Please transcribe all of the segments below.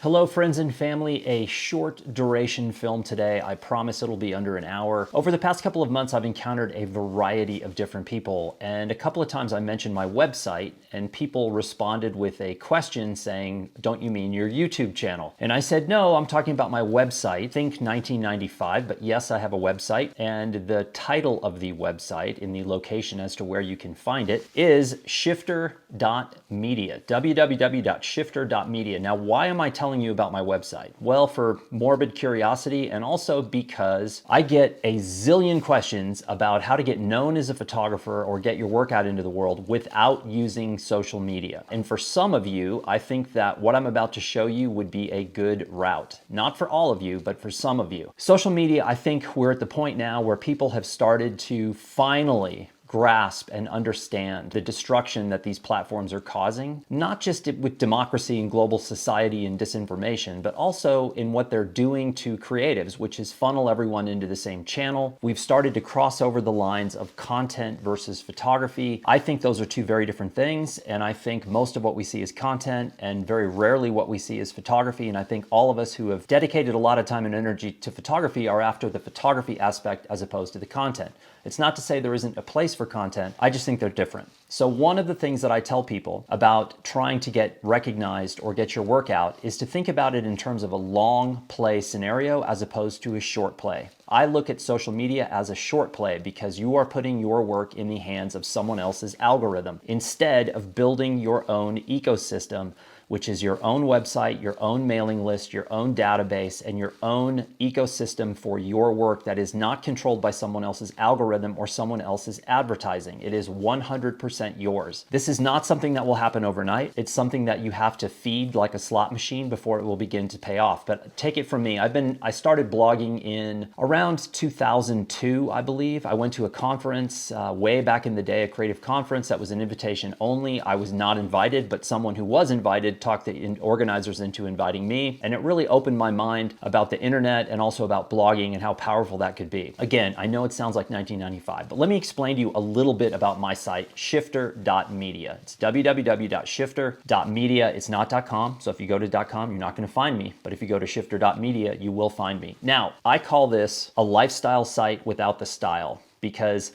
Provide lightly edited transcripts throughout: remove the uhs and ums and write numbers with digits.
Hello friends and family, a short duration film today. I promise it'll be under an hour. Over the past couple of months, I've encountered a variety of different people, and a couple of times I mentioned my website and people responded with a question saying, "Don't you mean your YouTube channel?" And I said, no, I'm talking about my website. Think 1995, but yes, I have a website, and the title of the website in the location as to where you can find it is shifter.media, www.shifter.media. Now, why am I telling you about my website? Well, for morbid curiosity, and also because I get a zillion questions about how to get known as a photographer or get your work out into the world without using social media. And for some of you, I think that what I'm about to show you would be a good route. Not for all of you, but for some of you. Social media, I think we're at the point now where people have started to finally grasp and understand the destruction that these platforms are causing, not just with democracy and global society and disinformation, but also in what they're doing to creatives, which is funnel everyone into the same channel. We've started to cross over the lines of content versus photography. I think those are two very different things, and I think most of what we see is content and very rarely what we see is photography, and I think all of us who have dedicated a lot of time and energy to photography are after the photography aspect as opposed to the content. It's not to say there isn't a place for content, I just think they're different. So one of the things that I tell people about trying to get recognized or get your work out is to think about it in terms of a long play scenario as opposed to a short play. I look at social media as a short play because you are putting your work in the hands of someone else's algorithm instead of building your own ecosystem, which is your own website, your own mailing list, your own database, and your own ecosystem for your work that is not controlled by someone else's algorithm or someone else's advertising. It is 100% yours. This is not something that will happen overnight. It's something that you have to feed like a slot machine before it will begin to pay off. But take it from me, I started blogging in around 2002, I believe. I went to a conference way back in the day, a creative conference that was an invitation only. I was not invited, but someone who was invited talked the organizers into inviting me, and it really opened my mind about the internet and also about blogging and how powerful that could be. Again, I know it sounds like 1995, but let me explain to you a little bit about my site, shifter.media. It's www.shifter.media. It's not .com, so if you go to .com, you're not going to find me, but if you go to shifter.media, you will find me. Now, I call this a lifestyle site without the style because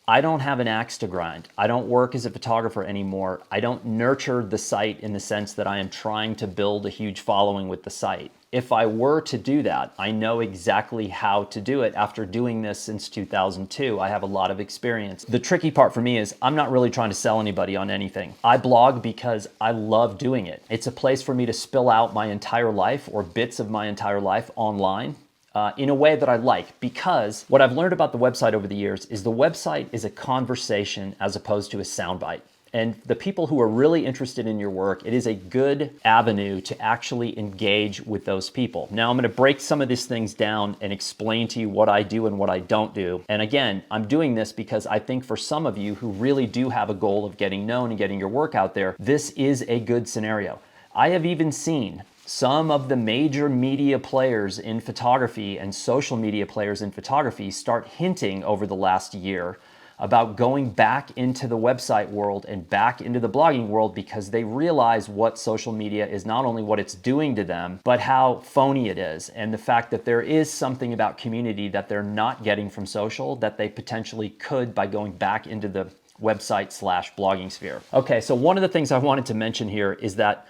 I don't have an axe to grind. I don't work as a photographer anymore. I don't nurture the site in the sense that I am trying to build a huge following with the site. If I were to do that, I know exactly how to do it. After doing this since 2002, I have a lot of experience. The tricky part for me is I'm not really trying to sell anybody on anything. I blog because I love doing it. It's a place for me to spill out my entire life or bits of my entire life online. In a way that I like, because what I've learned about the website over the years is the website is a conversation as opposed to a soundbite. And the people who are really interested in your work, it is a good avenue to actually engage with those people. Now I'm going to break some of these things down and explain to you what I do and what I don't do. And again, I'm doing this because I think for some of you who really do have a goal of getting known and getting your work out there, this is a good scenario. I have even seen some of the major media players in photography and social media players in photography start hinting over the last year about going back into the website world and back into the blogging world because they realize what social media is, not only what it's doing to them, but how phony it is, and the fact that there is something about community that they're not getting from social that they potentially could by going back into the website/blogging sphere. Okay, so one of the things I wanted to mention here is that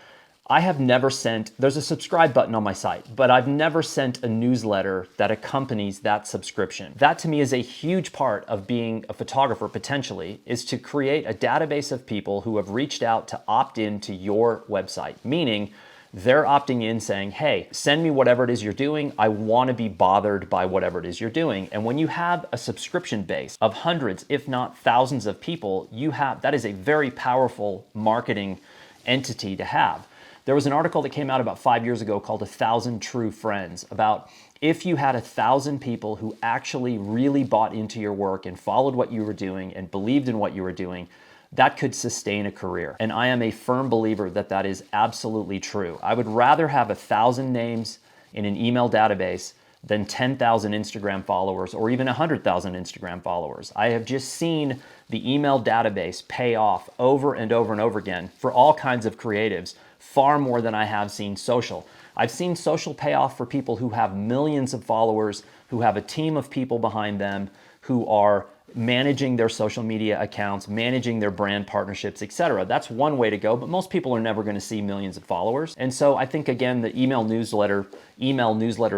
I have never sent, there's a subscribe button on my site, but I've never sent a newsletter that accompanies that subscription. That to me is a huge part of being a photographer potentially, is to create a database of people who have reached out to opt into your website, meaning they're opting in saying, hey, send me whatever it is you're doing. I want to be bothered by whatever it is you're doing. And when you have a subscription base of hundreds, if not thousands of people, that is a very powerful marketing entity to have. There was an article that came out about 5 years ago called 1,000 True Friends about if you had 1,000 people who actually really bought into your work and followed what you were doing and believed in what you were doing, that could sustain a career. And I am a firm believer that that is absolutely true. I would rather have 1,000 names in an email database than 10,000 Instagram followers or even 100,000 Instagram followers. I have just seen the email database pay off over and over and over again for all kinds of creatives, far more than I have seen social. I've seen social pay off for people who have millions of followers, who have a team of people behind them, who are managing their social media accounts, managing their brand partnerships, etc. That's one way to go, but most people are never going to see millions of followers. And so I think, again, the email newsletter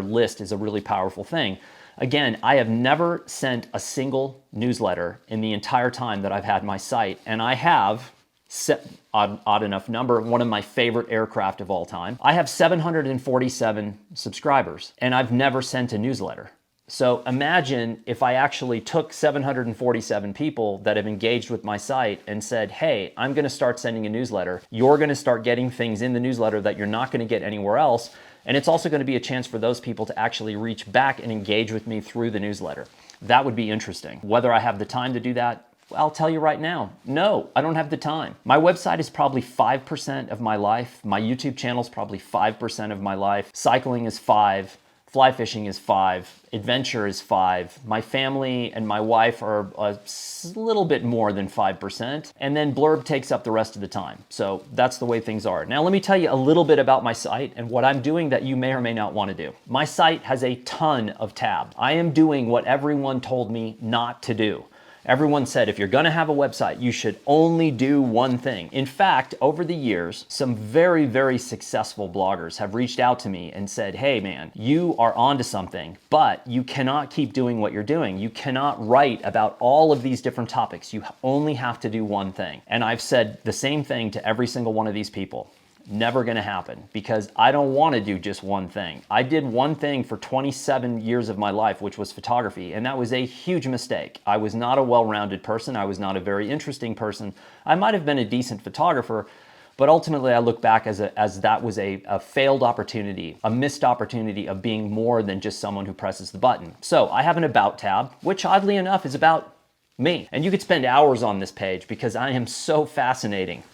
list is a really powerful thing. Again, I have never sent a single newsletter in the entire time that I've had my site, and I have, odd enough number, one of my favorite aircraft of all time. I have 747 subscribers, and I've never sent a newsletter. So imagine if I actually took 747 people that have engaged with my site and said, hey, I'm going to start sending a newsletter. You're going to start getting things in the newsletter that you're not going to get anywhere else. And it's also going to be a chance for those people to actually reach back and engage with me through the newsletter. That would be interesting. Whether I have the time to do that, I'll tell you right now, no, I don't have the time. My website is probably 5% of my life. My YouTube channel is probably 5% of my life. Cycling is 5%. Fly fishing is 5%, adventure is 5%, my family and my wife are a little bit more than 5%, and then Blurb takes up the rest of the time. So that's the way things are. Now let me tell you a little bit about my site and what I'm doing that you may or may not want to do. My site has a ton of tabs. I am doing what everyone told me not to do. Everyone said, if you're going to have a website, you should only do one thing. In fact, over the years, some very, very successful bloggers have reached out to me and said, hey man, you are onto something, but you cannot keep doing what you're doing. You cannot write about all of these different topics. You only have to do one thing. And I've said the same thing to every single one of these people. Never going to happen, because I don't want to do just one thing. I did one thing for 27 years of my life, which was photography, and that was a huge mistake. I was not a well-rounded person. I was not a very interesting person. I might have been a decent photographer, but ultimately I look back as that was a failed opportunity, a missed opportunity of being more than just someone who presses the button. So I have an About tab, which oddly enough is about me. And you could spend hours on this page because I am so fascinating.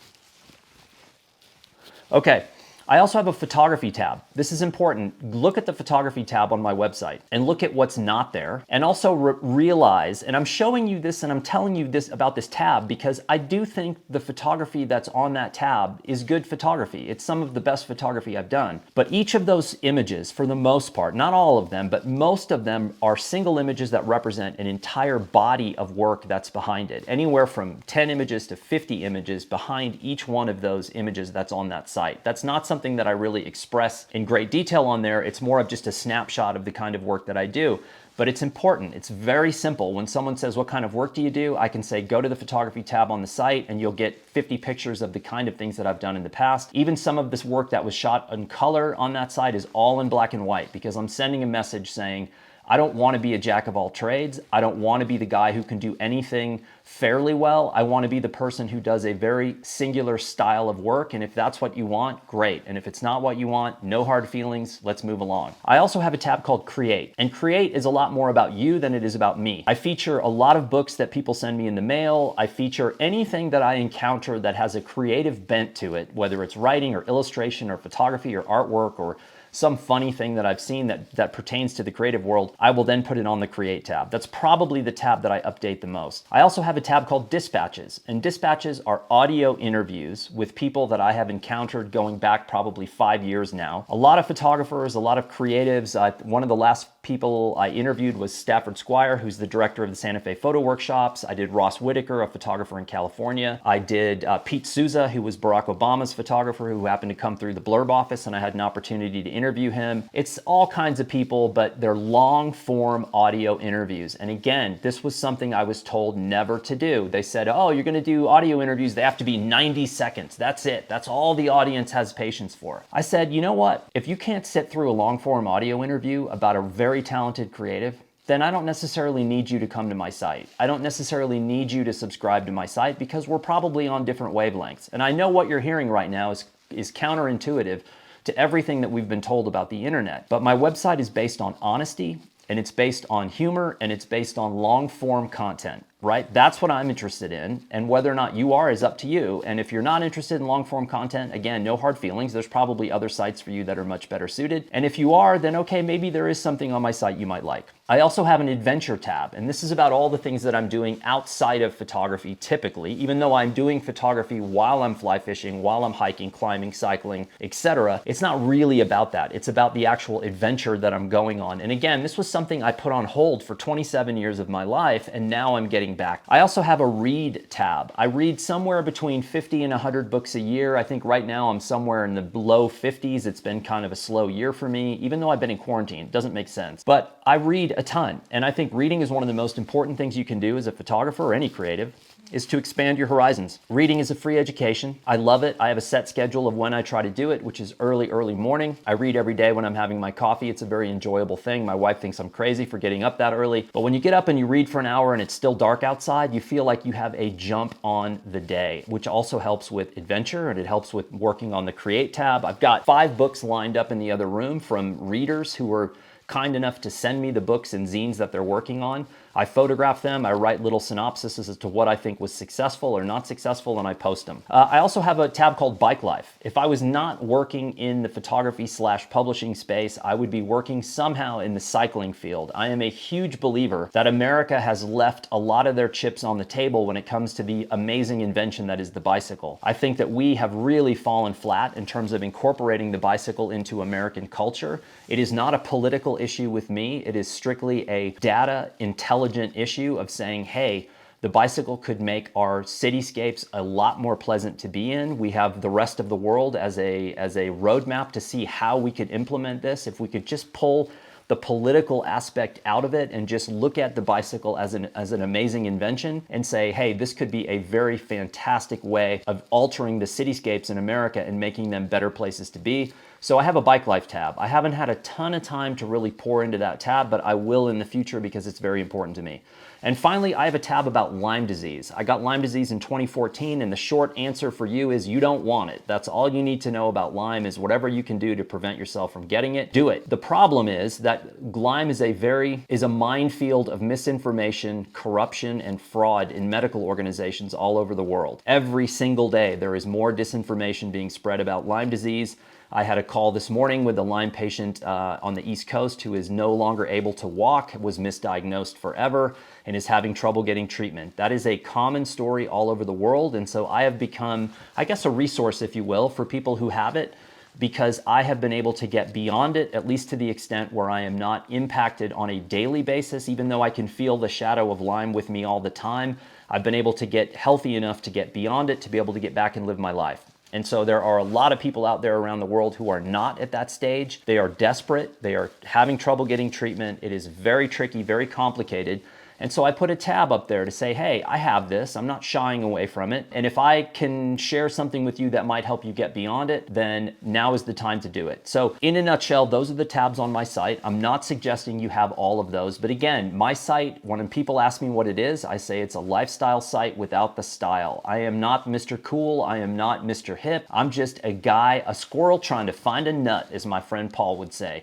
Okay, I also have a photography tab. This is important. Look at the photography tab on my website and look at what's not there. And also realize, and I'm showing you this and I'm telling you this about this tab because I do think the photography that's on that tab is good photography. It's some of the best photography I've done. But each of those images, for the most part, not all of them, but most of them are single images that represent an entire body of work that's behind it. Anywhere from 10 images to 50 images behind each one of those images that's on that site. That's not something that I really express in great detail on there. It's more of just a snapshot of the kind of work that I do. But it's important. It's very simple. When someone says, what kind of work do you do? I can say, go to the photography tab on the site and you'll get 50 pictures of the kind of things that I've done in the past. Even some of this work that was shot in color on that site is all in black and white because I'm sending a message saying, I don't want to be a jack of all trades. I don't want to be the guy who can do anything fairly well. I want to be the person who does a very singular style of work. And if that's what you want, great. And if it's not what you want, no hard feelings, let's move along. I also have a tab called Create. And Create is a lot more about you than it is about me. I feature a lot of books that people send me in the mail. I feature anything that I encounter that has a creative bent to it, whether it's writing or illustration or photography or artwork or some funny thing that I've seen that pertains to the creative world, I will then put it on the Create tab. That's probably the tab that I update the most. I also have a tab called Dispatches, and Dispatches are audio interviews with people that I have encountered going back probably 5 years now. A lot of photographers, a lot of creatives. One of the last people I interviewed was Stafford Squire, who's the director of the Santa Fe Photo Workshops. I did Ross Whitaker, a photographer in California. I did Pete Souza, who was Barack Obama's photographer, who happened to come through the Blurb office, and I had an opportunity to interview him. It's all kinds of people, but they're long form audio interviews. And again, this was something I was told never to do. They said, oh, you're gonna do audio interviews, they have to be 90 seconds. That's it. That's all the audience has patience for. I said, you know what? If you can't sit through a long form audio interview about a very talented creative, then I don't necessarily need you to come to my site. I don't necessarily need you to subscribe to my site because we're probably on different wavelengths. And I know what you're hearing right now is counterintuitive to everything that we've been told about the internet. But my website is based on honesty, and it's based on humor, and it's based on long form content. right? That's what I'm interested in. And whether or not you are is up to you. And if you're not interested in long form content, again, no hard feelings. There's probably other sites for you that are much better suited. And if you are, then okay, maybe there is something on my site you might like. I also have an adventure tab, and this is about all the things that I'm doing outside of photography typically, even though I'm doing photography while I'm fly fishing, while I'm hiking, climbing, cycling, etc. It's not really about that. It's about the actual adventure that I'm going on. And again, this was something I put on hold for 27 years of my life, and now I'm getting back. I also have a read tab. I read somewhere between 50 and 100 books a year. I think right now I'm somewhere in the low 50s. It's been kind of a slow year for me, even though I've been in quarantine. It doesn't make sense. But I read a ton. And I think reading is one of the most important things you can do as a photographer or any creative, is to expand your horizons. Reading is a free education. I love it. I have a set schedule of when I try to do it, which is early morning. I read every day when I'm having my coffee. It's a very enjoyable thing. My wife thinks I'm crazy for getting up that early. But when you get up and you read for an hour and it's still dark outside, you feel like you have a jump on the day, which also helps with adventure and it helps with working on the Create tab. I've got 5 books lined up in the other room from readers who were kind enough to send me the books and zines that they're working on. I photograph them, I write little synopses as to what I think was successful or not successful, and I post them. I also have a tab called Bike Life. If I was not working in the photography/publishing space, I would be working somehow in the cycling field. I am a huge believer that America has left a lot of their chips on the table when it comes to the amazing invention that is the bicycle. I think that we have really fallen flat in terms of incorporating the bicycle into American culture. It is not a political issue with me. It is strictly a data intelligence issue of saying, hey, the bicycle could make our cityscapes a lot more pleasant to be in. We have the rest of the world as a roadmap to see how we could implement this. If we could just pull the political aspect out of it and just look at the bicycle as an amazing invention and say, hey, this could be a very fantastic way of altering the cityscapes in America and making them better places to be. So I have a Bike Life tab. I haven't had a ton of time to really pour into that tab, but I will in the future because it's very important to me. And finally, I have a tab about Lyme disease. I got Lyme disease in 2014, and the short answer for you is you don't want it. That's all you need to know about Lyme is whatever you can do to prevent yourself from getting it, do it. The problem is that Lyme is a minefield of misinformation, corruption, and fraud in medical organizations all over the world. Every single day, there is more disinformation being spread about Lyme disease. I had a call this morning with a Lyme patient on the East Coast who is no longer able to walk, was misdiagnosed forever, and is having trouble getting treatment. That is a common story all over the world, and so I have become, I guess, a resource, if you will, for people who have it, because I have been able to get beyond it, at least to the extent where I am not impacted on a daily basis, even though I can feel the shadow of Lyme with me all the time. I've been able to get healthy enough to get beyond it, to be able to get back and live my life. And so there are a lot of people out there around the world who are not at that stage. They are desperate. They are having trouble getting treatment. It is very tricky, very complicated. And so I put a tab up there to say, hey, I have this. I'm not shying away from it. And if I can share something with you that might help you get beyond it, then now is the time to do it. So in a nutshell, those are the tabs on my site. I'm not suggesting you have all of those. But again, my site, when people ask me what it is, I say it's a lifestyle site without the style. I am not Mr. Cool. I am not Mr. Hip. I'm just a guy, a squirrel trying to find a nut, as my friend Paul would say.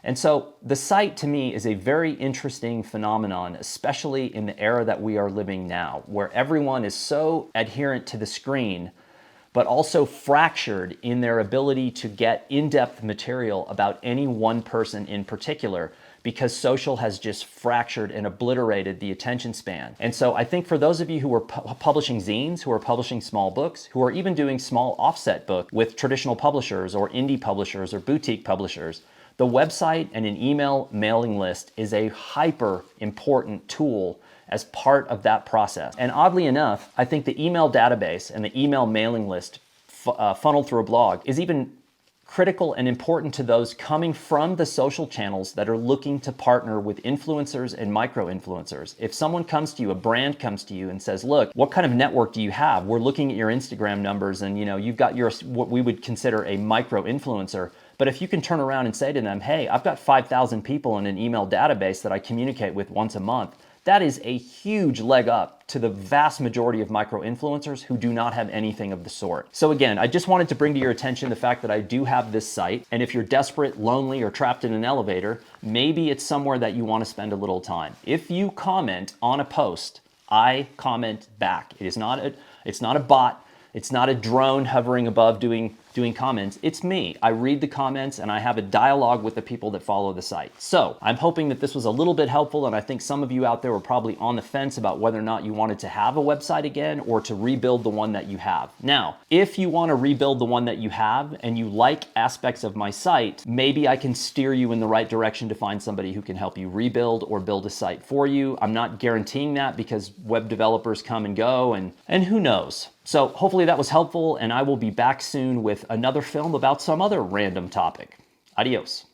And so the site to me is a very interesting phenomenon, especially in the era that we are living now, where everyone is so adherent to the screen, but also fractured in their ability to get in-depth material about any one person in particular, because social has just fractured and obliterated the attention span. And so I think for those of you who are publishing zines, who are publishing small books, who are even doing small offset book with traditional publishers or indie publishers or boutique publishers, the website and an email mailing list is a hyper important tool as part of that process. And oddly enough, I think the email database and the email mailing list funneled through a blog is even critical and important to those coming from the social channels that are looking to partner with influencers and micro-influencers. If someone comes to you, a brand comes to you and says, look, what kind of network do you have? We're looking at your Instagram numbers and you've got what we would consider a micro-influencer. But if you can turn around and say to them, hey, I've got 5,000 people in an email database that I communicate with once a month, that is a huge leg up to the vast majority of micro-influencers who do not have anything of the sort. So again, I just wanted to bring to your attention the fact that I do have this site. And if you're desperate, lonely, or trapped in an elevator, maybe it's somewhere that you want to spend a little time. If you comment on a post I comment back. It's not a bot. It's not a drone hovering above doing comments. It's me. I read the comments and I have a dialogue with the people that follow the site. So I'm hoping that this was a little bit helpful, and I think some of you out there were probably on the fence about whether or not you wanted to have a website again or to rebuild the one that you have. Now, if you want to rebuild the one that you have and you like aspects of my site, maybe I can steer you in the right direction to find somebody who can help you rebuild or build a site for you. I'm not guaranteeing that because web developers come and go, and who knows. So hopefully that was helpful, and I will be back soon with another film about some other random topic. Adios.